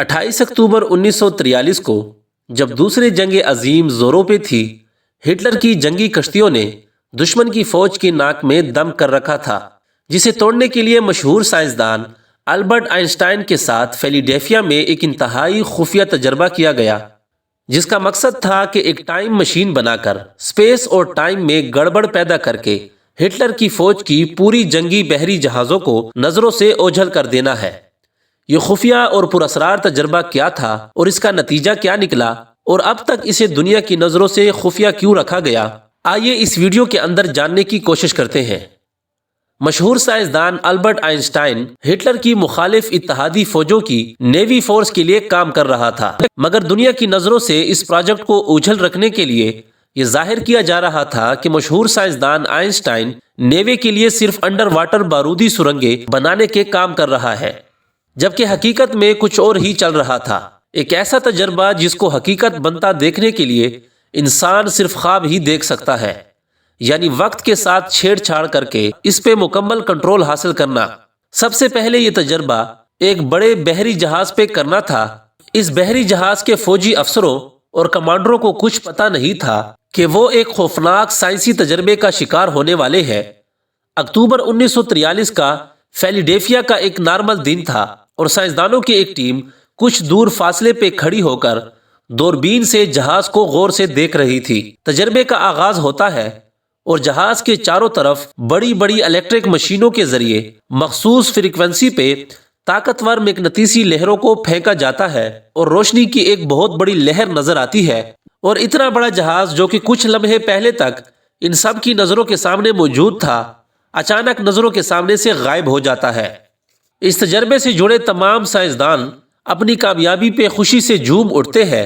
28 اکتوبر 1943 کو جب دوسری جنگ عظیم زوروں پہ تھی، ہٹلر کی جنگی کشتیوں نے دشمن کی فوج کی ناک میں دم کر رکھا تھا، جسے توڑنے کے لیے مشہور سائنسدان البرٹ آئنسٹائن کے ساتھ فیلاڈیلفیا میں ایک انتہائی خفیہ تجربہ کیا گیا، جس کا مقصد تھا کہ ایک ٹائم مشین بنا کر اسپیس اور ٹائم میں گڑبڑ پیدا کر کے ہٹلر کی فوج کی پوری جنگی بحری جہازوں کو نظروں سے اوجھل کر دینا ہے۔ یہ خفیہ اور پراسرار تجربہ کیا تھا اور اس کا نتیجہ کیا نکلا، اور اب تک اسے دنیا کی نظروں سے خفیہ کیوں رکھا گیا، آئیے اس ویڈیو کے اندر جاننے کی کوشش کرتے ہیں۔ مشہور سائنسدان البرٹ آئنسٹائن ہٹلر کی مخالف اتحادی فوجوں کی نیوی فورس کے لیے کام کر رہا تھا، مگر دنیا کی نظروں سے اس پروجیکٹ کو اوجھل رکھنے کے لیے یہ ظاہر کیا جا رہا تھا کہ مشہور سائنسدان آئنسٹائن نیوی کے لیے صرف انڈر واٹر بارودی سرنگیں بنانے کے کام کر رہا ہے، جبکہ حقیقت میں کچھ اور ہی چل رہا تھا، ایک ایسا تجربہ جس کو حقیقت بنتا دیکھنے کے لیے انسان صرف خواب ہی دیکھ سکتا ہے، یعنی وقت کے ساتھ چھیڑ چھاڑ کر کے اس پہ مکمل کنٹرول حاصل کرنا۔ سب سے پہلے یہ تجربہ ایک بڑے بحری جہاز پہ کرنا تھا۔ اس بحری جہاز کے فوجی افسروں اور کمانڈروں کو کچھ پتہ نہیں تھا کہ وہ ایک خوفناک سائنسی تجربے کا شکار ہونے والے ہیں۔ اکتوبر 1943 کا فیلاڈیلفیا کا ایک نارمل دن تھا اور سائنسدانوں کی ایک ٹیم کچھ دور فاصلے پہ کھڑی ہو کر دوربین سے جہاز کو غور سے دیکھ رہی تھی۔ تجربے کا آغاز ہوتا ہے اور جہاز کے چاروں طرف بڑی بڑی الیکٹرک مشینوں کے ذریعے مخصوص فریکوینسی پہ طاقتور مقناطیسی لہروں کو پھینکا جاتا ہے اور روشنی کی ایک بہت بڑی لہر نظر آتی ہے، اور اتنا بڑا جہاز جو کہ کچھ لمحے پہلے تک ان سب کی نظروں کے سامنے موجود تھا، اچانک نظروں کے سامنے سے غائب ہو جاتا ہے۔ اس تجربے سے جڑے تمام سائنسدان اپنی کامیابی پہ خوشی سے جھوم اٹھتے ہیں،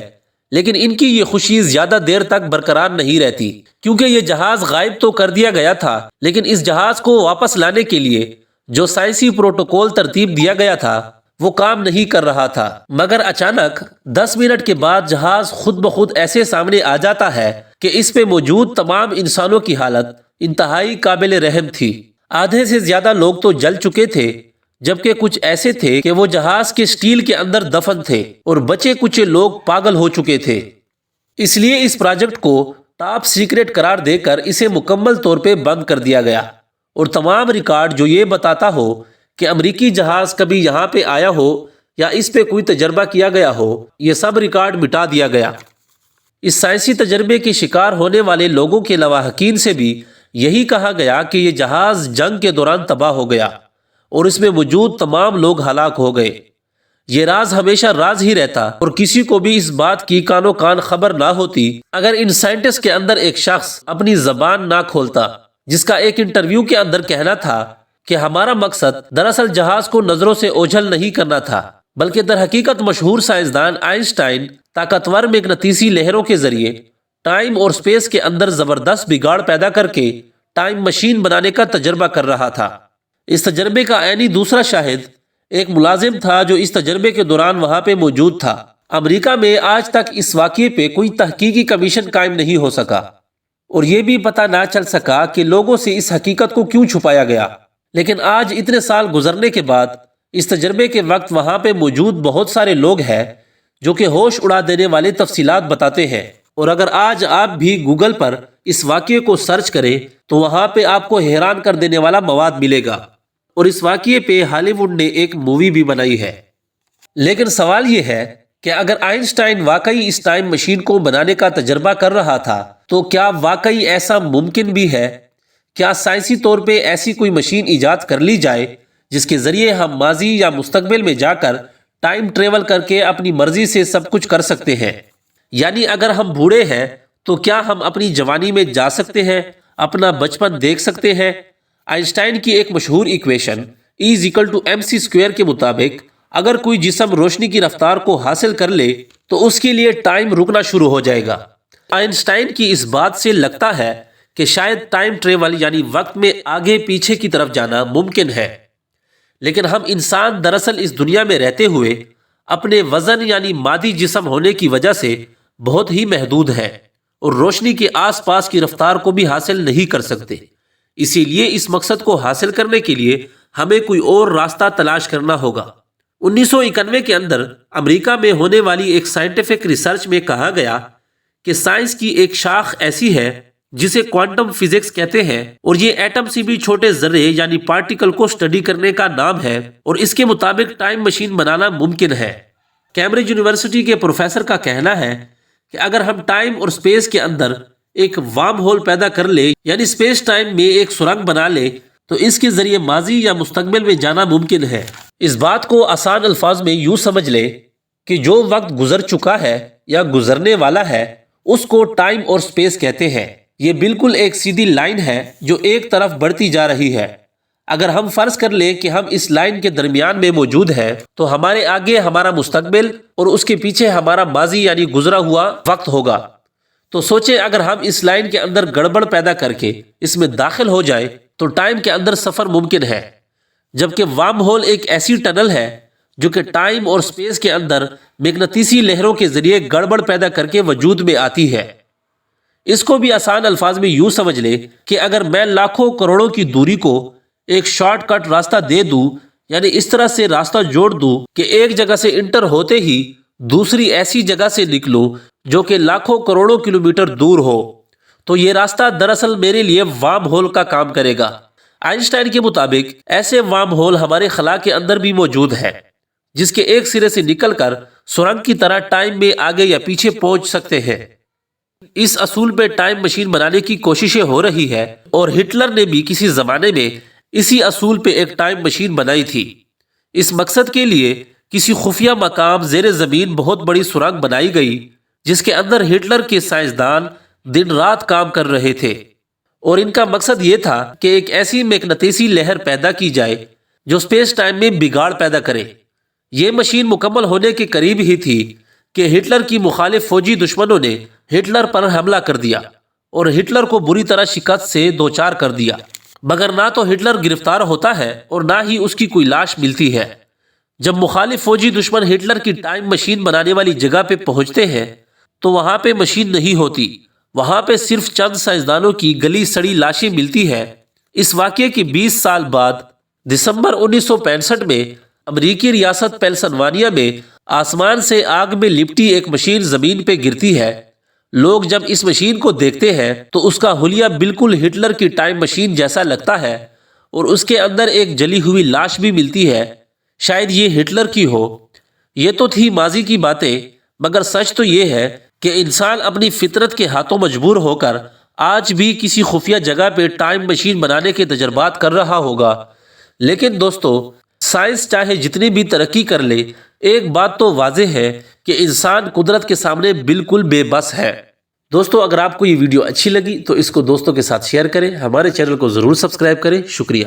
لیکن ان کی یہ خوشی زیادہ دیر تک برقرار نہیں رہتی، کیونکہ یہ جہاز غائب تو کر دیا گیا تھا، لیکن اس جہاز کو واپس لانے کے لیے جو سائنسی پروٹوکول ترتیب دیا گیا تھا وہ کام نہیں کر رہا تھا۔ مگر اچانک 10 منٹ کے بعد جہاز خود بخود ایسے سامنے آ جاتا ہے کہ اس پہ موجود تمام انسانوں کی حالت انتہائی قابل رحم تھی۔ آدھے سے زیادہ لوگ تو جل چکے تھے، جبکہ کچھ ایسے تھے کہ وہ جہاز کے سٹیل کے اندر دفن تھے، اور بچے کچھ لوگ پاگل ہو چکے تھے۔ اس لیے اس پروجیکٹ کو ٹاپ سیکرٹ قرار دے کر اسے مکمل طور پہ بند کر دیا گیا، اور تمام ریکارڈ جو یہ بتاتا ہو کہ امریکی جہاز کبھی یہاں پہ آیا ہو یا اس پہ کوئی تجربہ کیا گیا ہو، یہ سب ریکارڈ مٹا دیا گیا۔ اس سائنسی تجربے کے شکار ہونے والے لوگوں کے لواحقین سے بھی یہی کہا گیا کہ یہ جہاز جنگ کے دوران تباہ ہو گیا اور اس میں موجود تمام لوگ ہلاک ہو گئے۔ یہ راز ہمیشہ راز ہی رہتا، اور کسی کو بھی اس بات کی کانوں کان خبر نہ ہوتی اگر ان سائنٹسٹ کے اندر ایک شخص اپنی زبان نہ کھولتا، جس کا ایک انٹرویو کے اندر کہنا تھا کہ ہمارا مقصد دراصل جہاز کو نظروں سے اوجھل نہیں کرنا تھا، بلکہ در حقیقت مشہور سائنسدان آئنسٹائن طاقتور مقناطیسی لہروں کے ذریعے ٹائم اور اسپیس کے اندر زبردست بگاڑ پیدا کر کے ٹائم مشین بنانے کا تجربہ کر رہا تھا۔ اس تجربے کا عینی دوسرا شاہد ایک ملازم تھا جو اس تجربے کے دوران وہاں پہ موجود تھا۔ امریکہ میں آج تک اس واقعے پہ کوئی تحقیقی کمیشن قائم نہیں ہو سکا، اور یہ بھی پتہ نہ چل سکا کہ لوگوں سے اس حقیقت کو کیوں چھپایا گیا۔ لیکن آج اتنے سال گزرنے کے بعد اس تجربے کے وقت وہاں پہ موجود بہت سارے لوگ ہیں جو کہ ہوش اڑا دینے والے تفصیلات بتاتے ہیں، اور اگر آج آپ بھی گوگل پر اس واقعے کو سرچ کریں تو وہاں پہ آپ کو حیران کر دینے والا مواد ملے گا، اور اس واقعے پہ ہالی ووڈ نے ایک مووی بھی بنائی ہے۔ لیکن سوال یہ ہے کہ اگر آئنسٹائن واقعی اس ٹائم مشین کو بنانے کا تجربہ کر رہا تھا تو کیا واقعی ایسا ممکن بھی ہے؟ کیا سائنسی طور پہ ایسی کوئی مشین ایجاد کر لی جائے جس کے ذریعے ہم ماضی یا مستقبل میں جا کر ٹائم ٹریول کر کے اپنی مرضی سے سب کچھ کر سکتے ہیں؟ یعنی اگر ہم بوڑھے ہیں تو کیا ہم اپنی جوانی میں جا سکتے ہیں، اپنا بچپن دیکھ سکتے ہیں؟ آئنسٹائن کی ایک مشہور ایکویشن E=mc² کے مطابق اگر کوئی جسم روشنی کی رفتار کو حاصل کر لے تو اس کے لیے ٹائم رکنا شروع ہو جائے گا۔ آئنسٹائن کی اس بات سے لگتا ہے کہ شاید ٹائم ٹریول یعنی وقت میں آگے پیچھے کی طرف جانا ممکن ہے، لیکن ہم انسان دراصل اس دنیا میں رہتے ہوئے اپنے وزن یعنی مادی جسم ہونے کی وجہ سے بہت ہی محدود ہیں، اور روشنی کے آس پاس کی رفتار کو بھی حاصل نہیں کر سکتے۔ اسی لیے اس مقصد کو حاصل کرنے کے لیے ہمیں کوئی اور راستہ تلاش کرنا ہوگا۔ 1991 کے اندر امریکہ میں ہونے والی ایک سائنٹیفک ریسرچ میں کہا گیا کہ سائنس کی ایک شاخ ایسی ہے جسے کوانٹم فزکس کہتے ہیں، اور یہ ایٹم سے بھی چھوٹے ذرے یعنی پارٹیکل کو اسٹڈی کرنے کا نام ہے، اور اس کے مطابق ٹائم مشین بنانا ممکن ہے۔ کیمبرج یونیورسٹی کے پروفیسر کا کہنا ہے کہ اگر ہم ٹائم اور سپیس کے اندر ایک وارم ہول پیدا کر لیں، یعنی سپیس ٹائم میں ایک سرنگ بنا لیں، تو اس کے ذریعے ماضی یا مستقبل میں جانا ممکن ہے۔ اس بات کو آسان الفاظ میں یوں سمجھ لیں کہ جو وقت گزر چکا ہے یا گزرنے والا ہے اس کو ٹائم اور سپیس کہتے ہیں۔ یہ بالکل ایک سیدھی لائن ہے جو ایک طرف بڑھتی جا رہی ہے۔ اگر ہم فرض کر لیں کہ ہم اس لائن کے درمیان میں موجود ہیں تو ہمارے آگے ہمارا مستقبل اور اس کے پیچھے ہمارا ماضی یعنی گزرا ہوا وقت ہوگا۔ تو سوچیں اگر ہم اس لائن کے اندر گڑبڑ پیدا کر کے اس میں داخل ہو جائیں تو ٹائم کے اندر سفر ممکن ہے، جبکہ وارم ہول ایک ایسی ٹنل ہے جو کہ ٹائم اور سپیس کے اندر مغناطیسی لہروں کے ذریعے گڑبڑ پیدا کر کے وجود میں آتی ہے۔ اس کو بھی آسان الفاظ میں یوں سمجھ لیں کہ اگر میں لاکھوں کروڑوں کی دوری کو ایک شارٹ کٹ راستہ دے دوں، یعنی اس طرح سے راستہ جوڑ دوں کہ ایک جگہ سے انٹر ہوتے ہی دوسری ایسی جگہ سے نکلوں جو کہ لاکھوں کروڑوں کلومیٹر دور ہو، تو یہ راستہ دراصل میرے لیے وارم ہول کا کام کرے گا۔ آئنسٹائن کے مطابق ایسے وارم ہول ہمارے خلا کے اندر بھی موجود ہے، جس کے ایک سرے سے نکل کر سرنگ کی طرح ٹائم میں آگے یا پیچھے پہنچ سکتے ہیں۔ اس اصول پہ ٹائم مشین بنانے کی کوششیں ہو رہی ہے، اور ہٹلر نے بھی کسی زمانے میں اسی اصول پہ ایک ٹائم مشین بنائی تھی۔ اس مقصد کے لیے کسی خفیہ مقام زیر زمین بہت بڑی سرنگ بنائی گئی، جس کے اندر ہٹلر کے سائنسدان دن رات کام کر رہے تھے، اور ان کا مقصد یہ تھا کہ ایک ایسی مغناطیسی لہر پیدا کی جائے جو سپیس ٹائم میں بگاڑ پیدا کرے۔ یہ مشین مکمل ہونے کے قریب ہی تھی کہ ہٹلر کی مخالف فوجی دشمنوں نے ہٹلر پر حملہ کر دیا اور ہٹلر کو بری طرح شکست سے دوچار کر دیا، مگر نہ تو ہٹلر گرفتار ہوتا ہے اور نہ ہی اس کی کوئی لاش ملتی ہے۔ جب مخالف فوجی دشمن ہٹلر کی ٹائم مشین بنانے والی جگہ پہ پہنچتے ہیں تو وہاں پہ مشین نہیں ہوتی، وہاں پہ صرف چند سائنسدانوں کی گلی سڑی لاشیں ملتی ہے۔ اس واقعے کے 20 سال بعد دسمبر 1965 میں امریکی ریاست پینسلوانیا میں آسمان سے آگ میں لپٹی ایک مشین زمین پہ گرتی ہے۔ لوگ جب اس مشین کو دیکھتے ہیں تو اس کا حلیہ بالکل ہٹلر کی ٹائم مشین جیسا لگتا ہے، اور اس کے اندر ایک جلی ہوئی لاش بھی ملتی ہے، شاید یہ ہٹلر کی ہو۔ یہ تو تھی ماضی کی باتیں، مگر سچ تو یہ ہے کہ انسان اپنی فطرت کے ہاتھوں مجبور ہو کر آج بھی کسی خفیہ جگہ پہ ٹائم مشین بنانے کے تجربات کر رہا ہوگا۔ لیکن دوستو، سائنس چاہے جتنی بھی ترقی کر لے، ایک بات تو واضح ہے کہ انسان قدرت کے سامنے بالکل بے بس ہے۔ دوستو، اگر آپ کو یہ ویڈیو اچھی لگی تو اس کو دوستوں کے ساتھ شیئر کریں، ہمارے چینل کو ضرور سبسکرائب کریں۔ شکریہ۔